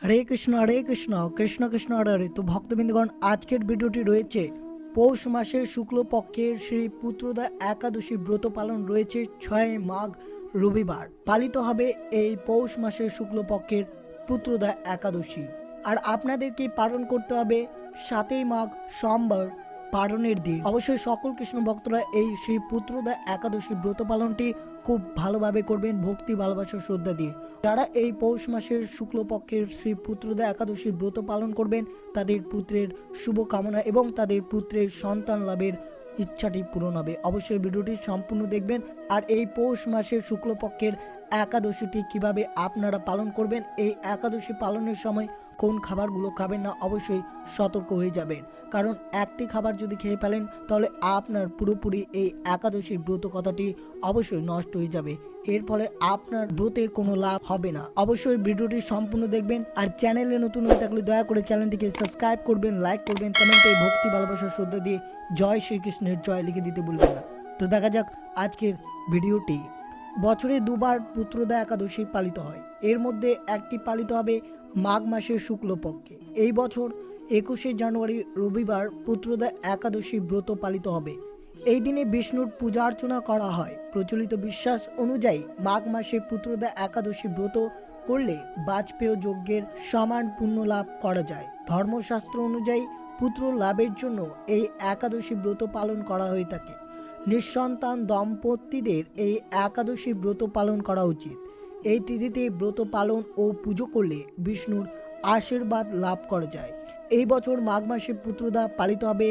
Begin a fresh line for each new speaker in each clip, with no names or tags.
হরে কৃষ্ণ কৃষ্ণ কৃষ্ণ হরে হরে। তো ভক্তবৃন্দগণ, আজকের ভিডিওটি রয়েছে পৌষ মাসের শুক্লপক্ষের শ্রী পুত্রদা একাদশী ব্রত পালন রয়েছে 6 মাঘ রবিবার পালিত হবে এই পৌষ মাসের শুক্লপক্ষের পুত্রদা একাদশী। আর আপনাদেরকে পালন করতে হবে 7 মাঘ সোমবার পালনের দিন। অবশ্যই সকল কৃষ্ণ ভক্তরা এই শ্রী পুত্রদা একাদশী ব্রত পালনটি খুব ভালোভাবে করবেন, ভক্তি ভালোবাসা শ্রদ্ধা দিয়ে। যারা এই পৌষ মাসের শুক্লপক্ষের শ্রী পুত্রদা একাদশীর ব্রত পালন করবেন, তাদের পুত্রের শুভ কামনা এবং তাদের পুত্রের সন্তান লাভের ইচ্ছাটি পূরণ হবে। অবশ্যই ভিডিওটি সম্পূর্ণ দেখবেন। আর এই পৌষ মাসের শুক্লপক্ষের একাদশীটি কিভাবে আপনারা পালন করবেন, এই একাদশী পালনের সময় কোন খাবারগুলো খাবেন না, অবশ্যই সতর্ক হয়ে যাবেন। কারণ একটি খাবার যদি খেয়ে ফেলেন তাহলে আপনার পুরোপুরি এই একাদশীর ব্রত কথাটি অবশ্যই নষ্ট হয়ে যাবে। এর ফলে আপনার ব্রতের কোনো লাভ হবে না। অবশ্যই ভিডিওটি সম্পূর্ণ দেখবেন। আর চ্যানেলে নতুন হয়ে থাকলে দয়া করে চ্যানেলটিকে সাবস্ক্রাইব করবেন, লাইক করবেন, কমেন্টে ভক্তি ভালোবাসা শ্রদ্ধা দিয়ে জয় শ্রীকৃষ্ণের জয় লিখে দিতে ভুলবেন না। তো দেখা যাক আজকের ভিডিওটি। বছরে দুবার পুত্রদা একাদশী পালিত হয়। এর মধ্যে একটি পালিত হবে মাঘ মাসের শুক্লপক্ষে। এই বছর 21শে জানুয়ারি রবিবার পুত্রদা একাদশী ব্রত পালিত হবে। এই দিনে বিষ্ণুর পূজা অর্চনা করা হয়। প্রচলিত বিশ্বাস অনুযায়ী মাঘ মাসে পুত্রদা একাদশী ব্রত করলে বাজপেয় যজ্ঞের সমান পুণ্য লাভ করা যায়। ধর্মশাস্ত্র অনুযায়ী পুত্র লাভের জন্য এই একাদশী ব্রত পালন করা হয়ে থাকে। নিঃসন্তান দম্পতিদের এই একাদশী ব্রত পালন করা উচিত। এই তিথিতে ব্রত পালন ও পুজো করলে বিষ্ণুর আশীর্বাদ লাভ করা যায়। এই বছর মাঘ মাসে পুত্রদা পালিত হবে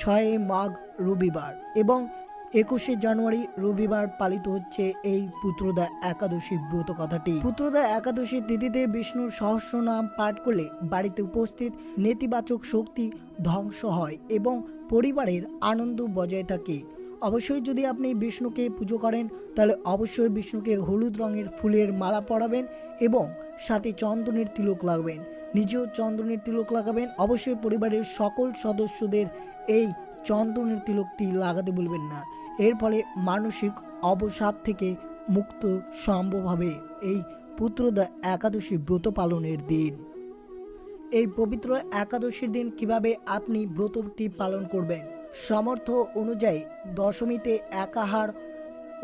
6 মাঘ রবিবার এবং 21শে জানুয়ারি রবিবার পালিত হচ্ছে এই পুত্রদা একাদশী ব্রত কথাটি। পুত্রদা একাদশী তিথিতে বিষ্ণুর সহস্র নাম পাঠ করলে বাড়িতে উপস্থিত নেতিবাচক শক্তি ধ্বংস হয় এবং পরিবারের আনন্দ বজায় থাকে। অবশ্যই যদি আপনি বিষ্ণুকে পুজো করেন তাহলে অবশ্যই বিষ্ণুকে হলুদ রঙের ফুলের মালা পরাবেন এবং সাথে চন্দনের তিলক লাগাবেন। নিজেও চন্দনের তিলক লাগাবেন। অবশ্যই পরিবারের সকল সদস্যদের এই চন্দনের তিলকটি লাগাতে বলবেন না। এর ফলে মানসিক অবসাদ থেকে মুক্ত সম্ভব হবে এই পুত্রদা একাদশী ব্রত পালনের দিন। এই পবিত্র একাদশীর দিন কিভাবে আপনি ব্রতটি পালন করবেন? সামর্থ্য অনুযায়ী দশমীতে একাহার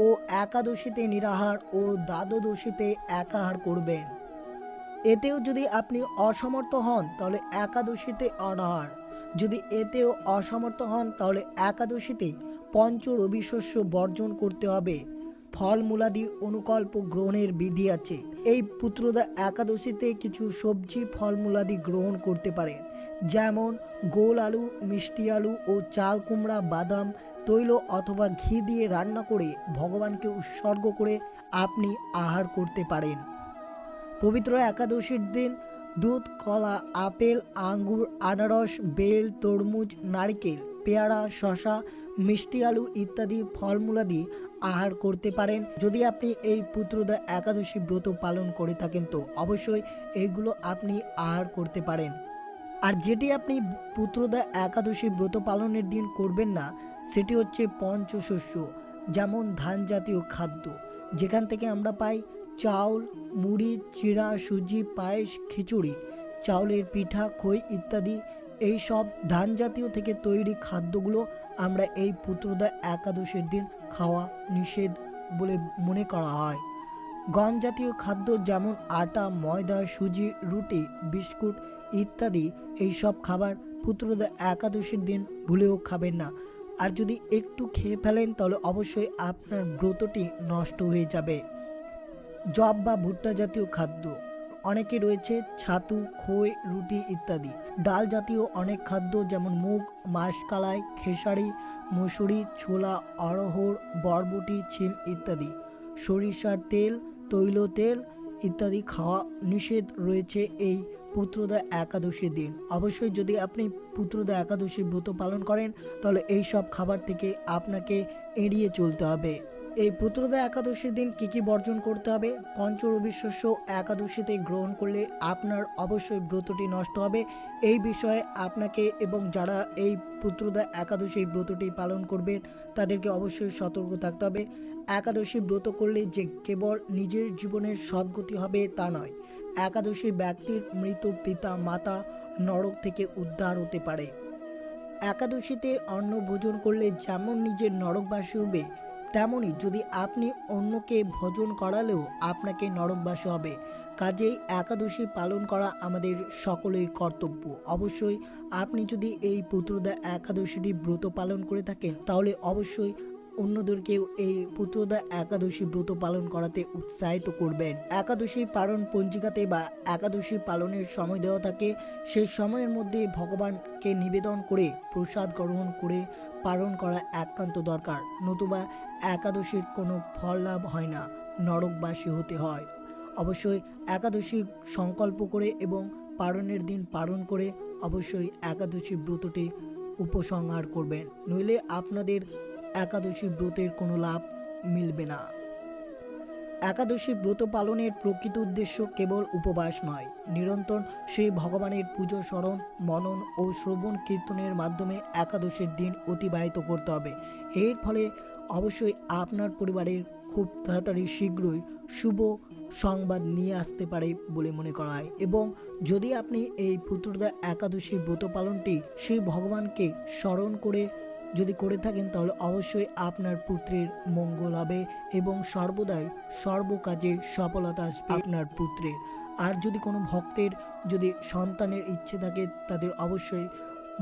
ও একাদশীতে নিরাহার ও দ্বাদশীতে একাহার করবেন। এতেও যদি আপনি অসমর্থ হন তাহলে একাদশীতে অনাহার। যদি এতেও অসমর্থ হন তাহলে একাদশীতে পঞ্চ রবি শস্য বর্জন করতে হবে। ফলমূলাদি অনুকল্প গ্রহণের বিধি আছে। এই পুত্রদা একাদশীতে কিছু সবজি ফলমূলাদি গ্রহণ করতে পারেন, যেমন গোল আলু, মিষ্টি আলু ও চাল কুমড়া, বাদাম, তৈল অথবা ঘি দিয়ে রান্না করে ভগবানকে উৎসর্গ করে আপনি আহার করতে পারেন। পবিত্র একাদশীর দিন দুধ, কলা, আপেল, আঙ্গুর, আনারস, বেল, তরমুজ, নারকেল, পেয়ারা, শশা, মিষ্টি আলু ইত্যাদি ফলমূলাদি আহার করতে পারেন। যদি আপনি এই পুত্রদা একাদশী ব্রত পালন করে থাকেন তো অবশ্যই এইগুলো আপনি আহার করতে পারেন। আর যেটি আপনি পুত্রদা একাদশী ব্রত পালনের দিন করবেন না সেটি হচ্ছে পঞ্চশস্য, যেমন ধান জাতীয় খাদ্য, যেখান থেকে আমরা পাই চাউল, মুড়ি, চিড়া, সুজি, পায়েস, খিচুড়ি, চাউলের পিঠা, খই ইত্যাদি। এই সব ধান জাতীয় থেকে তৈরি খাদ্যগুলো আমরা এই পুত্রদা একাদশীর দিন খাওয়া নিষেধ বলে মনে করা হয়। গম জাতীয় খাদ্য যেমন আটা, ময়দা, সুজি, রুটি, বিস্কুট ইত্যাদি এই সব খাবার পুত্রদা একাদশীর দিন ভুলেও খাবেন না। আর যদি একটু খেয়ে ফেলেন তাহলে অবশ্যই আপনার ব্রতটি নষ্ট হয়ে যাবে। জব বা ভুট্টা জাতীয় খাদ্য অনেকে রয়েছে, ছাতু, খই, রুটি ইত্যাদি। ডাল জাতীয় অনেক খাদ্য যেমন মুগ, মাসকলাই, খেসারি, মসুরি, ছোলা, অড়হর, বরবটি, ছিম ইত্যাদি। সরিষার তেল, তৈল তেল ইত্যাদি খাওয়া নিষেধ রয়েছে এই পুত্রদা একাদশীর দিন। অবশ্যই যদি আপনি পুত্রদা একাদশী ব্রত পালন করেন তাহলে এই সব খাবার থেকে আপনাকে এড়িয়ে চলতে হবে। এই পুত্রদা একাদশীর দিন কি কি বর্জন করতে হবে? পঞ্চরবি শস্য একাদশীতে গ্রহণ করলে আপনার অবশ্যই ব্রতটি নষ্ট হবে। এই বিষয়ে আপনাকে এবং যারা এই পুত্রদা একাদশীর ব্রতটি পালন করবেন তাদেরকে অবশ্যই সতর্ক থাকতে হবে। একাদশী ব্রত করলে যে কেবল নিজের জীবনের সদ্গতি হবে তা নয়, একাদশী ব্যক্তির মৃত পিতা মাতা নরক থেকে উদ্ধার হতে পারে। একাদশীতে অন্ন ভোজন করলে যেমন নিজের নরকবাসী হবে, তেমনি যদি আপনি অন্যকে ভোজন করালেও আপনাকে নরকবাসী হবে। কাজেই একাদশী পালন করা আমাদের সকলের কর্তব্য। অবশ্যই আপনি যদি এই পুত্রদা একাদশীটি ব্রত পালন করে থাকেন, তাহলে অবশ্যই অন্যদেরকেও এই পুত্রদা একাদশী ব্রত পালন করাতে উৎসাহিত করবেন। একাদশী পালন পঞ্জিকাতে বা একাদশী পালনের সময় দেওয়া থাকে, সেই সময়ের মধ্যে ভগবানকে নিবেদন করে প্রসাদ গ্রহণ করে পালন করা একান্ত দরকার, নতুবা একাদশীর কোনো ফল লাভ হয় না, নরকবাসী হতে হয়। অবশ্যই একাদশী সংকল্প করে এবং পালনের দিন পালন করে অবশ্যই একাদশী ব্রতটি উপসংহার করবেন, নইলে আপনাদের একাদশী ব্রতের কোনো লাভ মিলবে না। একাদশী ব্রত পালনের প্রকৃত উদ্দেশ্য কেবল উপবাস নয়, নিরন্তর সেই ভগবানের পুজো, স্মরণ, মনন ও শ্রবণ কীর্তনের মাধ্যমে একাদশীর দিন অতিবাহিত করতে হবে। এর ফলে অবশ্যই আপনার পরিবারের খুব তাড়াতাড়ি শীঘ্রই শুভ সংবাদ নিয়ে আসতে পারে বলে মনে করা হয়। এবং যদি আপনি এই পুত্রদা একাদশী ব্রত পালনটি সেই ভগবানকে স্মরণ করে যদি করে থাকেন, তাহলে অবশ্যই আপনার পুত্রের মঙ্গল হবে এবং সর্বদাই সর্বকাজে সফলতা আসবে আপনার পুত্রের। আর যদি কোনো ভক্তের যদি সন্তানের ইচ্ছে থাকে, তাদের অবশ্যই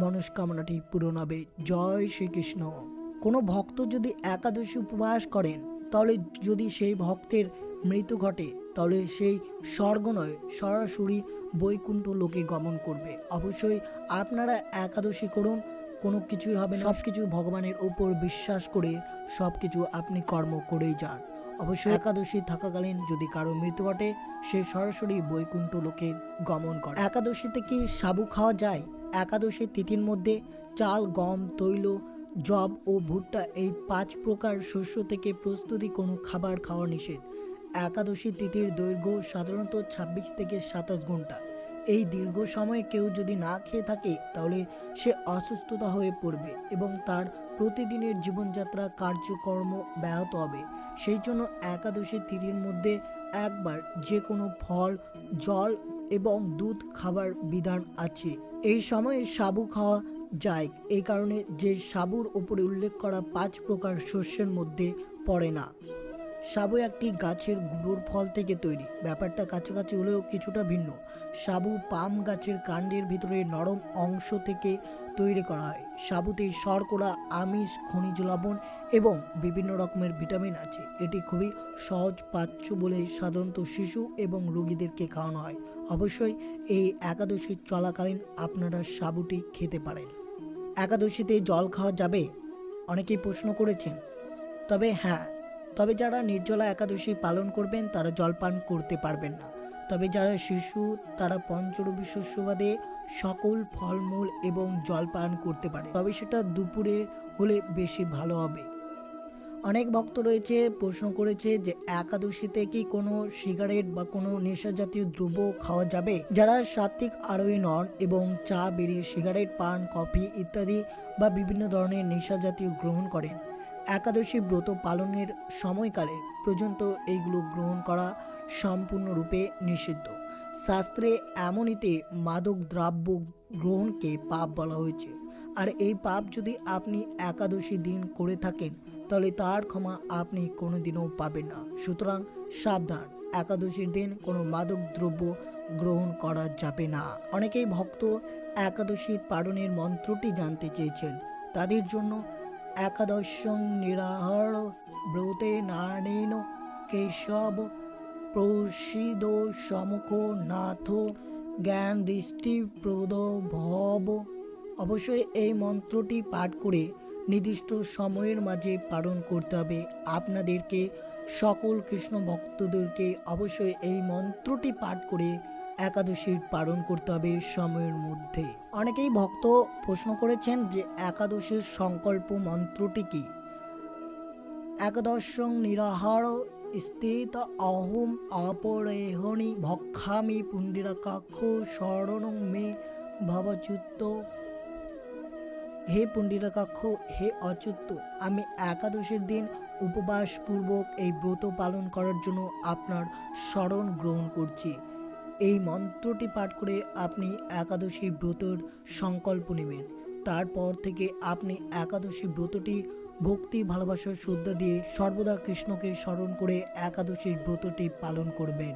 মনস্কামনাটি পূরণ হবে। জয় শ্রীকৃষ্ণ। কোনো ভক্ত যদি একাদশী উপবাস করেন, তাহলে যদি সেই ভক্তের মৃত্যু ঘটে, তাহলে সেই স্বর্গ নয়, সরাসরি বৈকুণ্ঠ লোকে গমন করবে। অবশ্যই আপনারা একাদশী করুন, কোনো কিছুই হবে না, সব কিছু ভগবানের উপর বিশ্বাস করে সব কিছু আপনি কর্ম করেই যান। অবশ্যই একাদশী থাকাকালীন যদি কারো মৃত্যু ঘটে, সে সরাসরি বৈকুণ্ঠ লোকে গমন করে। একাদশীতে কি সাবু খাওয়া যায়? একাদশী তিথির মধ্যে চাল, গম, তৈল, জব ও ভুট্টা এই 5 প্রকার শস্য থেকে প্রস্তুতি কোনো খাবার খাওয়া নিষেধ। একাদশী তিথির দৈর্ঘ্য সাধারণত 26 থেকে 27 ঘন্টা। এই দীর্ঘ সময় কেউ যদি না খেয়ে থাকে, তাহলে সে অসুস্থতা হয়ে পড়বে এবং তার প্রতিদিনের জীবনযাত্রা কার্যকর্ম ব্যাহত হবে। সেই জন্য একাদশী তিথির মধ্যে একবার যে কোনো ফল, জল এবং দুধ খাবার বিধান আছে। এই সময়ে সাবু খাওয়া যায়, এই কারণে যে সাবুর উপরে উল্লেখ করা 5 প্রকার শস্যের মধ্যে পড়ে না। সাবু একটি গাছের গুঁড়োর ফল থেকে তৈরি, ব্যাপারটা কাছাকাছি হলেও কিছুটা ভিন্ন। সাবু পাম গাছের কাণ্ডের ভিতরে নরম অংশ থেকে তৈরি করা হয়। সাবুতে শর্করা, আমিষ, খনিজ লবণ এবং বিভিন্ন রকমের ভিটামিন আছে। এটি খুবই সহজ পাচ্য বলে সাধারণত শিশু এবং রোগীদেরকে খাওয়ানো হয়। অবশ্যই এই একাদশী চলাকালীন আপনারা সাবুটি খেতে পারেন। একাদশীতে জল খাওয়া যাবে? অনেকেই প্রশ্ন করেছেন। তবে যারা নির্জলা একাদশী পালন করবেন তারা জলপান করতে পারবেন না। তবে যারা শিশু, তারা পঞ্চরবি শস্য বাদে সকল ফলমূল এবং জলপান করতে পারে, তবে সেটা দুপুরে হলে বেশি ভালো হবে। অনেক ভক্ত রয়েছে প্রশ্ন করেছে যে একাদশীতে কি কোনো সিগারেট বা কোনো নেশা জাতীয় দ্রব্য খাওয়া যাবে? যারা সাত্ত্বিক আরোহী নন এবং চা, বিড়ি, সিগারেট, পান, কফি ইত্যাদি বা বিভিন্ন ধরনের নেশা জাতীয় গ্রহণ করেন, একাদশী ব্রত পালনের সময়কালে পর্যন্ত এইগুলো গ্রহণ করা সম্পূর্ণরূপে নিষিদ্ধ। শাস্ত্রে এমনিতে মাদক দ্রব্য গ্রহণকে পাপ বলা হয়েছে। আর এই পাপ যদি আপনি একাদশী দিন করে থাকেন, তাহলে তার ক্ষমা আপনি কোনোদিনও পাবেন না। সুতরাং সাবধান, একাদশীর দিন কোনো মাদক দ্রব্য গ্রহণ করা যাবে না। অনেকেই ভক্ত একাদশীর পালনের মন্ত্রটি জানতে চেয়েছেন। তাদের জন্য একাদশং নিরাহার ব্রতে নারায়ণ কেশব প্রসিদ সমুখ নাথ জ্ঞান দৃষ্টি প্রদ ভব। অবশ্যই এই মন্ত্রটি পাঠ করে নির্দিষ্ট সময়ের মাঝে পালন করতে হবে। আপনাদেরকে সকল কৃষ্ণ ভক্তদেরকে অবশ্যই এই মন্ত্রটি পাঠ করে একাদশীর পালন করতে হবে সময়ের মধ্যে। অনেকেই ভক্ত প্রশ্ন করেছেন যে একাদশীর সংকল্প মন্ত্রটি কি? একাদশং নিরাহার স্থিত অহম অপরেহণি ভক্ষামি পুণ্ডিরাকাক্ষ শরণং মে ভবচ্যুত। হে পুণ্ডিরাকাক্ষ, হে অচ্যুত, আমি একাদশীর দিন উপবাস পূর্বক এই ব্রত পালন করার জন্য আপনার শরণ গ্রহণ করছি। এই মন্ত্রটি পাঠ করে আপনি একাদশী ব্রতর সংকল্প নেবেন। তারপর থেকে আপনি একাদশী ব্রতটি ভক্তি, ভালোবাসার শ্রদ্ধা দিয়ে সর্বদা কৃষ্ণকে স্মরণ করে একাদশীর ব্রতটি পালন করবেন।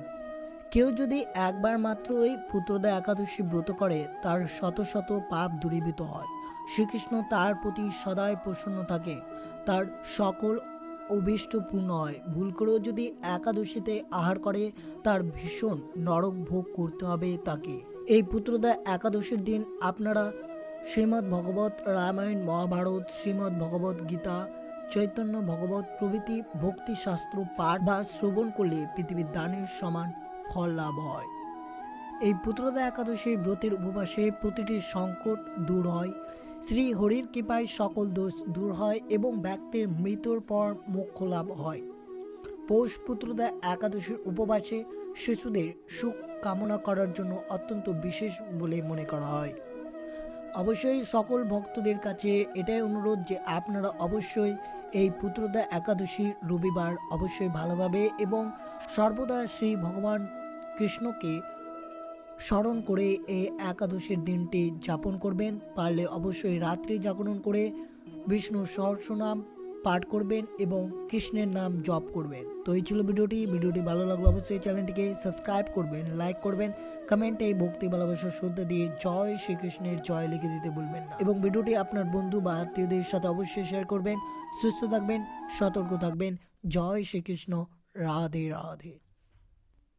কেউ যদি একবার মাত্র এই পুত্রদা একাদশী ব্রত করে তার শত শত পাপ দূরীভূত হয়। শ্রীকৃষ্ণ তার প্রতি সদাই প্রসন্ন থাকে, তার সকল অভীষ্ট পূর্ণ হয়। ভুল করেও যদি একাদশীতে আহার করে তার ভীষণ নরক ভোগ করতে হবে তাকে। এই পুত্রদা একাদশীর দিন আপনারা শ্রীমদ্ ভগবত রামায়ণ, মহাভারত, শ্রীমদ্ ভগবত গীতা, চৈতন্য ভগবত প্রভৃতি ভক্তিশাস্ত্র পাঠ বা শ্রবণ করলে পৃথিবীর দানের সমান ফল লাভ হয়। এই পুত্রদা একাদশীর ব্রতের উপবাসে প্রতিটি সংকট দূর হয়, শ্রী হরির কৃপায় সকল দোষ দূর হয় এবং ব্যক্তির মৃত্যুর পর মোক্ষ লাভ হয়। পৌষ পুত্রদা একাদশীর উপবাসে শিশুদের সুখ কামনা করার জন্য অত্যন্ত বিশেষ বলে মনে করা হয়। অবশ্যই সকল ভক্তদের কাছে এটাই অনুরোধ যে আপনারা অবশ্যই এই পুত্রদা একাদশী রবিবার অবশ্যই ভালোভাবে এবং সর্বদা শ্রী ভগবান কৃষ্ণকে স্মরণ করে এই একাদশীর দিনটি যাপন করবেন। পারলে অবশ্যই রাত্রি জাগরণ করে বিষ্ণুর সহস্রনাম পাঠ করবেন এবং কৃষ্ণের নাম জপ করবেন। তো এই ছিল ভিডিওটি ভালো লাগলে অবশ্যই চ্যানেলটিকে সাবস্ক্রাইব করবেন, লাইক করবেন, কমেন্টে ভক্তি, ভালোবাসার শ্রদ্ধা দিয়ে জয় শ্রীকৃষ্ণের জয় লিখে দিতে ভুলবেন না এবং ভিডিওটি আপনার বন্ধু বা আত্মীয়দের সাথে অবশ্যই শেয়ার করবেন। সুস্থ থাকবেন, সতর্ক থাকবেন। জয় শ্রীকৃষ্ণ। রাধে রাধে।